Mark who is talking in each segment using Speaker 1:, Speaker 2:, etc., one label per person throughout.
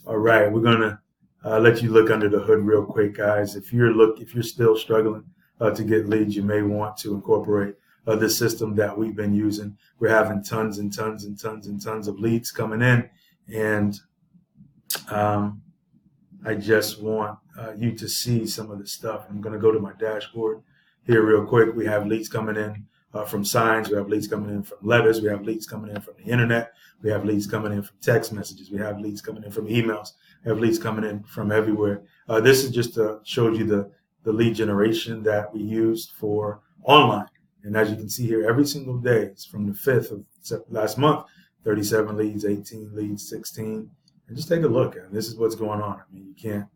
Speaker 1: All right, we're gonna let you look under the hood real quick, guys. If you're still struggling to get leads, you may want to incorporate this system that we've been using. We're having tons and tons and tons and tons of leads coming in, and I just want you to see some of the stuff. I'm going to go to my dashboard here real quick. We have leads coming in from signs. We have leads coming in from letters. We have leads coming in from the internet. We have leads coming in from text messages. We have leads coming in from emails. We have leads coming in from everywhere. This is just to show you the lead generation that we used for online. And as you can see here, every single day, it's from the 5th of last month, 37 leads, 18 leads, 16. And just take a look. And this is what's going on. I mean, you can't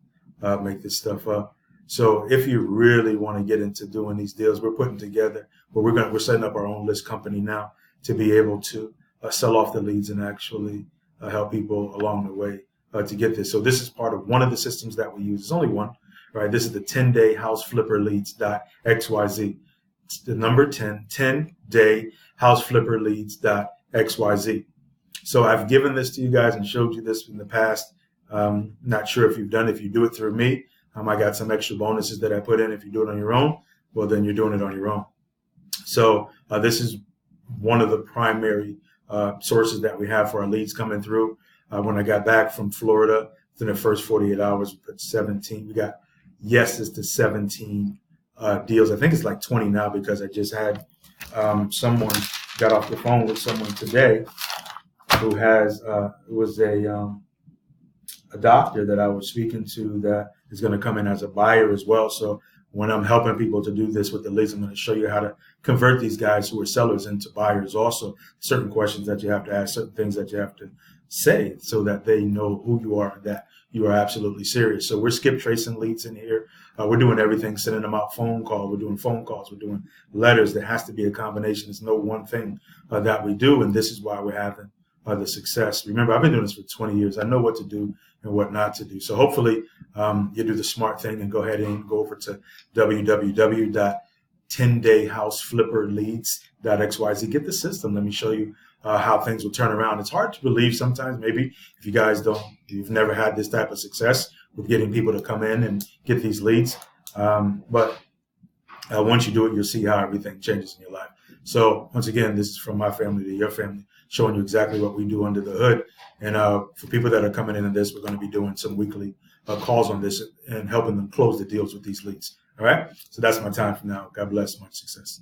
Speaker 1: make this stuff up. So if you really want to get into doing these deals, we're putting together, but we're setting up our own list company now to be able to sell off the leads and actually help people along the way to get this. So this is part of one of the systems that we use. It's only one, right? This is the 10-day house flipper leads.xyz. It's the number 10-day house flipper leads.xyz. So I've given this to you guys and showed you this in the past. Not sure if you've done it. If you do it through me, I got some extra bonuses that I put in. If you do it on your own, well, then you're doing it on your own. So this is one of the primary sources that we have for our leads coming through. When I got back from Florida, within the first 48 hours, we put 17. We got yeses to 17 deals. I think it's like 20 now because I just had someone got off the phone with someone today who was a doctor that I was speaking to that is going to come in as a buyer as well. So when I'm helping people to do this with the leads, I'm going to show you how to convert these guys who are sellers into buyers. Also, certain questions that you have to ask, certain things that you have to say so that they know who you are and that you are absolutely serious. So we're skip tracing leads in here. We're doing everything, sending them out phone calls. We're doing phone calls. We're doing letters. There has to be a combination. There's no one thing that we do, and this is why we're having the success. Remember, I've been doing this for 20 years. I know what to do and what not to do. So hopefully you do the smart thing and go ahead and go over to www.10dayhouseflipperleads.xyz. Get the system. Let me show you how things will turn around. It's hard to believe sometimes, maybe if you guys you've never had this type of success with getting people to come in and get these leads. But once you do it, you'll see how everything changes in your life. So once again, this is from my family to your family, showing you exactly what we do under the hood. And for people that are coming in this, we're going to be doing some weekly calls on this and helping them close the deals with these leads. All right. So that's my time for now. God bless. Much success.